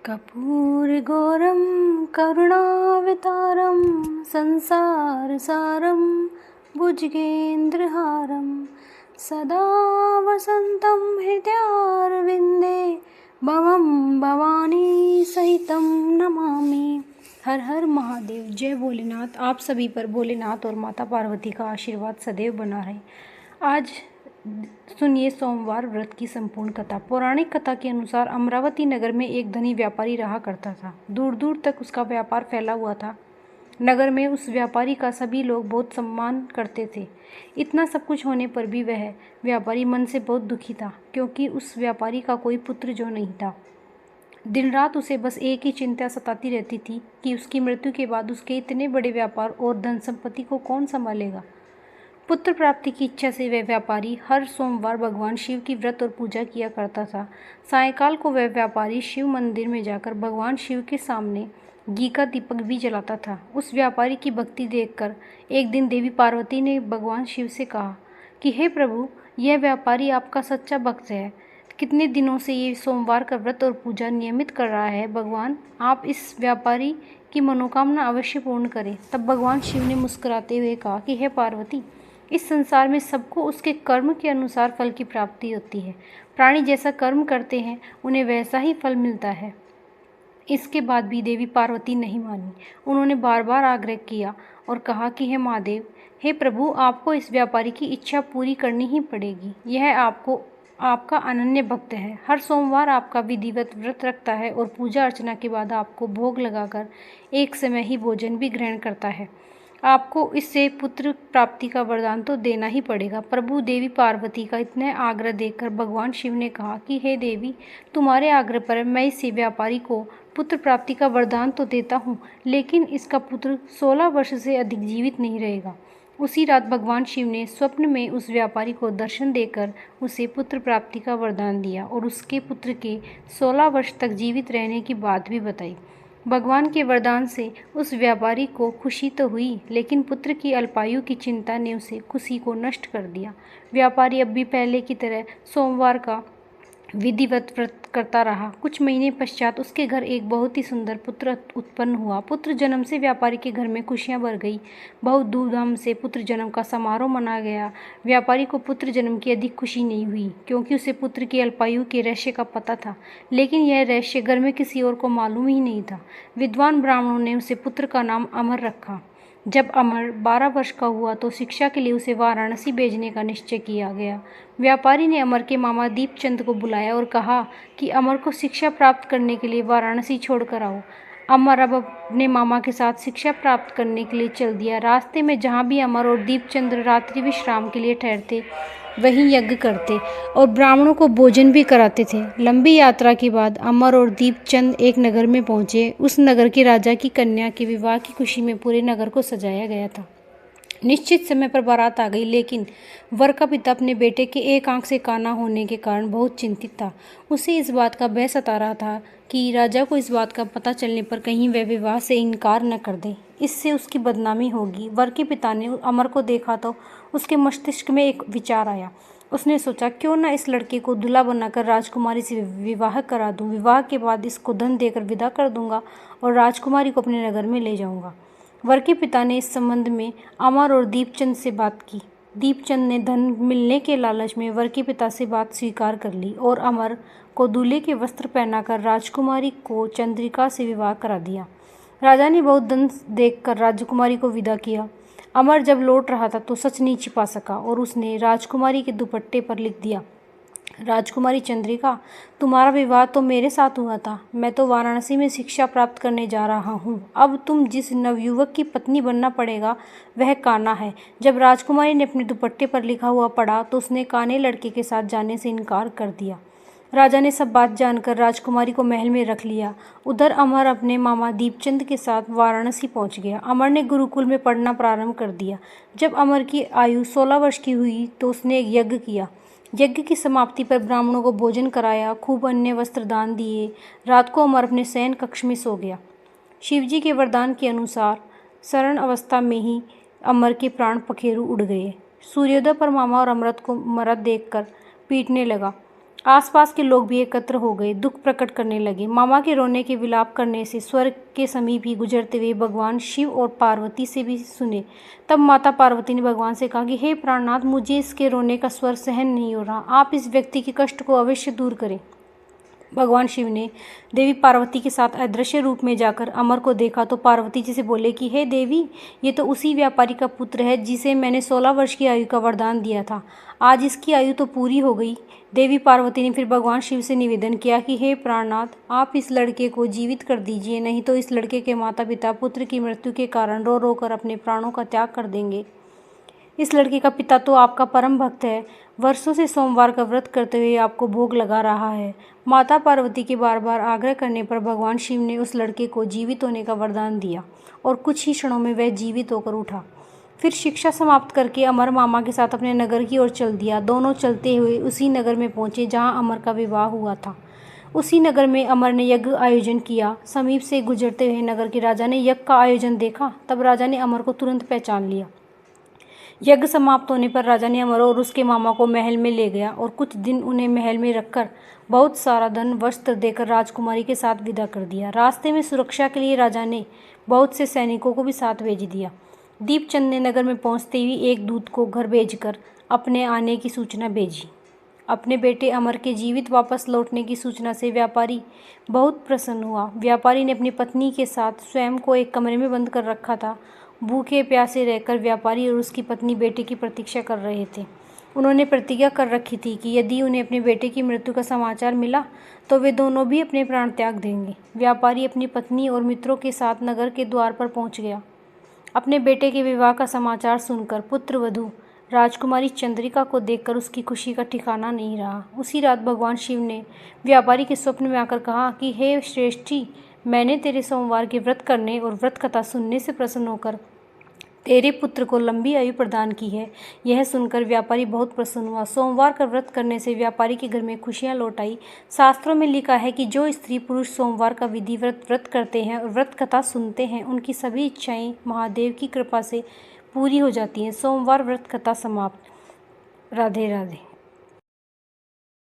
कर्पूरगौरं करुणावतारं संसारसारं भुजगेन्द्रहारं सदा वसन्तं हृदयारविन्दे भवं भवानी सहितं नमामि। हर हर महादेव। जय भोलेनाथ। आप सभी पर भोलेनाथ और माता पार्वती का आशीर्वाद सदैव बना रहे। आज सुनिए सोमवार व्रत की संपूर्ण कथा। पौराणिक कथा के अनुसार अमरावती नगर में एक धनी व्यापारी रहा करता था। दूर दूर तक उसका व्यापार फैला हुआ था। नगर में उस व्यापारी का सभी लोग बहुत सम्मान करते थे। इतना सब कुछ होने पर भी वह व्यापारी मन से बहुत दुखी था, क्योंकि उस व्यापारी का कोई पुत्र जो नहीं था। दिन रात उसे बस एक ही चिंता सताती रहती थी कि उसकी मृत्यु के बाद उसके इतने बड़े व्यापार और धन संपत्ति को कौन संभालेगा। पुत्र प्राप्ति की इच्छा से वह व्यापारी हर सोमवार भगवान शिव की व्रत और पूजा किया करता था। सायंकाल को वह व्यापारी शिव मंदिर में जाकर भगवान शिव के सामने घी का दीपक भी जलाता था। उस व्यापारी की भक्ति देखकर एक दिन देवी पार्वती ने भगवान शिव से कहा कि हे प्रभु, यह व्यापारी आपका सच्चा भक्त है। कितने दिनों से ये सोमवार का व्रत और पूजा नियमित कर रहा है। भगवान, आप इस व्यापारी की मनोकामना अवश्य पूर्ण करें। तब भगवान शिव ने मुस्कुराते हुए कहा कि हे पार्वती, इस संसार में सबको उसके कर्म के अनुसार फल की प्राप्ति होती है। प्राणी जैसा कर्म करते हैं उन्हें वैसा ही फल मिलता है। इसके बाद भी देवी पार्वती नहीं मानी। उन्होंने बार बार आग्रह किया और कहा कि हे महादेव, हे प्रभु, आपको इस व्यापारी की इच्छा पूरी करनी ही पड़ेगी। यह आपका अनन्य भक्त है। हर सोमवार आपका विधिवत व्रत रखता है और पूजा अर्चना के बाद आपको भोग लगाकर एक समय ही भोजन भी ग्रहण करता है। आपको इससे पुत्र प्राप्ति का वरदान तो देना ही पड़ेगा। प्रभु देवी पार्वती का इतना आग्रह देखकर भगवान शिव ने कहा कि हे देवी, तुम्हारे आग्रह पर मैं इस व्यापारी को पुत्र प्राप्ति का वरदान तो देता हूँ, लेकिन इसका पुत्र 16 वर्ष से अधिक जीवित नहीं रहेगा। उसी रात भगवान शिव ने स्वप्न में उस व्यापारी को दर्शन देकर उसे पुत्र प्राप्ति का वरदान दिया और उसके पुत्र के 16 वर्ष तक जीवित रहने की बात भी बताई। भगवान के वरदान से उस व्यापारी को खुशी तो हुई, लेकिन पुत्र की अल्पायु की चिंता ने उसे खुशी को नष्ट कर दिया। व्यापारी अब भी पहले की तरह सोमवार का विधिवत व्रत करता रहा। कुछ महीने पश्चात उसके घर एक बहुत ही सुंदर पुत्र उत्पन्न हुआ। पुत्र जन्म से व्यापारी के घर में खुशियां भर गई। बहुत धूमधाम से पुत्र जन्म का समारोह मनाया गया। व्यापारी को पुत्र जन्म की अधिक खुशी नहीं हुई, क्योंकि उसे पुत्र की अल्पायु के रहस्य का पता था, लेकिन यह रहस्य घर में किसी और को मालूम ही नहीं था। विद्वान ब्राह्मणों ने उसे पुत्र का नाम अमर रखा। जब अमर 12 वर्ष का हुआ तो शिक्षा के लिए उसे वाराणसी भेजने का निश्चय किया गया। व्यापारी ने अमर के मामा दीपचंद को बुलाया और कहा कि अमर को शिक्षा प्राप्त करने के लिए वाराणसी छोड़कर आओ। अमर अब अपने मामा के साथ शिक्षा प्राप्त करने के लिए चल दिया। रास्ते में जहाँ भी अमर और दीपचंद रात्रि विश्राम के लिए ठहरते, वहीं यज्ञ करते और ब्राह्मणों को भोजन भी कराते थे। लंबी यात्रा के बाद अमर और दीपचंद एक नगर में पहुंचे। उस नगर के राजा की कन्या के विवाह की खुशी में पूरे नगर को सजाया गया था। निश्चित समय पर बारात आ गई, लेकिन वर का पिता अपने बेटे के एक आंख से काना होने के कारण बहुत चिंतित था। उसे इस बात का भय सता रहा था कि राजा को इस बात का पता चलने पर कहीं वह विवाह से इनकार न कर दे, इससे उसकी बदनामी होगी। वर के पिता ने अमर को देखा तो उसके मस्तिष्क में एक विचार आया। उसने सोचा, क्यों न इस लड़के को दूल्हा बनाकर राजकुमारी से विवाह करा दूं। विवाह के बाद इसको धन देकर विदा कर दूंगा और राजकुमारी को अपने नगर में ले जाऊंगा। वर के पिता ने इस संबंध में अमर और दीपचंद से बात की। दीपचंद ने धन मिलने के लालच में वर के पिता से बात स्वीकार कर ली और अमर को दूल्हे के वस्त्र पहनाकर राजकुमारी को चंद्रिका से विवाह करा दिया। राजा ने बहुत धन देखकर राजकुमारी को विदा किया। अमर जब लौट रहा था तो सच नहीं छिपा सका और उसने राजकुमारी के दुपट्टे पर लिख दिया, राजकुमारी चंद्रिका, तुम्हारा विवाह तो मेरे साथ हुआ था। मैं तो वाराणसी में शिक्षा प्राप्त करने जा रहा हूँ। अब तुम जिस नवयुवक की पत्नी बनना पड़ेगा वह काना है। जब राजकुमारी ने अपने दुपट्टे पर लिखा हुआ पढ़ा तो उसने काने लड़के के साथ जाने से इनकार कर दिया। राजा ने सब बात जानकर राजकुमारी को महल में रख लिया। उधर अमर अपने मामा दीपचंद के साथ वाराणसी पहुंच गया। अमर ने गुरुकुल में पढ़ना प्रारंभ कर दिया। जब अमर की आयु 16 वर्ष की हुई तो उसने एक यज्ञ किया। यज्ञ की समाप्ति पर ब्राह्मणों को भोजन कराया, खूब अन्य वस्त्र दान दिए। रात को अमर अपने शयन कक्ष में सो गया। शिवजी के वरदान के अनुसार शरण अवस्था में ही अमर के प्राण पखेरु उड़ गए। सूर्योदय पर मामा और अमृत को मरत देखकर पीटने लगा। आसपास के लोग भी एकत्र हो गए, दुख प्रकट करने लगे। मामा के रोने के विलाप करने से स्वर्ग के समीप ही गुजरते हुए भगवान शिव और पार्वती से भी सुने। तब माता पार्वती ने भगवान से कहा कि हे प्राणनाथ, मुझे इसके रोने का स्वर सहन नहीं हो रहा, आप इस व्यक्ति के कष्ट को अवश्य दूर करें। भगवान शिव ने देवी पार्वती के साथ अदृश्य रूप में जाकर अमर को देखा तो पार्वती जी से बोले कि हे देवी, ये तो उसी व्यापारी का पुत्र है जिसे मैंने 16 वर्ष की आयु का वरदान दिया था। आज इसकी आयु तो पूरी हो गई। देवी पार्वती ने फिर भगवान शिव से निवेदन किया कि हे प्राणनाथ, आप इस लड़के को जीवित कर दीजिए, नहीं तो इस लड़के के माता पिता पुत्र की मृत्यु के कारण रो रो कर अपने प्राणों का त्याग कर देंगे। इस लड़के का पिता तो आपका परम भक्त है, वर्षों से सोमवार का व्रत करते हुए आपको भोग लगा रहा है। माता पार्वती के बार बार आग्रह करने पर भगवान शिव ने उस लड़के को जीवित होने का वरदान दिया और कुछ ही क्षणों में वह जीवित होकर उठा। फिर शिक्षा समाप्त करके अमर मामा के साथ अपने नगर की ओर चल दिया। दोनों चलते हुए उसी नगर में पहुंचे जहां अमर का विवाह हुआ था। उसी नगर में अमर ने यज्ञ आयोजन किया। समीप से गुजरते हुए नगर के राजा ने यज्ञ का आयोजन देखा। तब राजा ने अमर को तुरंत पहचान लिया। यज्ञ समाप्त होने पर राजा ने अमर और उसके मामा को महल में ले गया और कुछ दिन उन्हें महल में रखकर बहुत सारा धन वस्त्र देकर राजकुमारी के साथ विदा कर दिया। रास्ते में सुरक्षा के लिए राजा ने बहुत से सैनिकों को भी साथ भेज दिया। दीपचंद ने नगर में पहुंचते ही एक दूत को घर भेजकर अपने आने की सूचना भेजी। अपने बेटे अमर के जीवित वापस लौटने की सूचना से व्यापारी बहुत प्रसन्न हुआ। व्यापारी ने अपनी पत्नी के साथ स्वयं को एक कमरे में बंद कर रखा था। भूखे प्यासे रहकर व्यापारी और उसकी पत्नी बेटे की प्रतीक्षा कर रहे थे। उन्होंने प्रतिज्ञा कर रखी थी कि यदि उन्हें अपने बेटे की मृत्यु का समाचार मिला तो वे दोनों भी अपने प्राण त्याग देंगे। व्यापारी अपनी पत्नी और मित्रों के साथ नगर के द्वार पर पहुंच गया। अपने बेटे के विवाह का समाचार सुनकर पुत्रवधू राजकुमारी चंद्रिका को देखकर उसकी खुशी का ठिकाना नहीं रहा। उसी रात भगवान शिव ने व्यापारी के स्वप्न में आकर कहा कि हे श्रेष्ठी, मैंने तेरे सोमवार के व्रत करने और व्रत कथा सुनने से प्रसन्न होकर तेरे पुत्र को लंबी आयु प्रदान की है। यह सुनकर व्यापारी बहुत प्रसन्न हुआ। सोमवार का व्रत करने से व्यापारी के घर में खुशियां लौट आई। शास्त्रों में लिखा है कि जो स्त्री पुरुष सोमवार का विधिवत व्रत करते हैं और व्रत कथा सुनते हैं, उनकी सभी इच्छाएं महादेव की कृपा से पूरी हो जाती हैं। सोमवार व्रत कथा समाप्त। राधे राधे।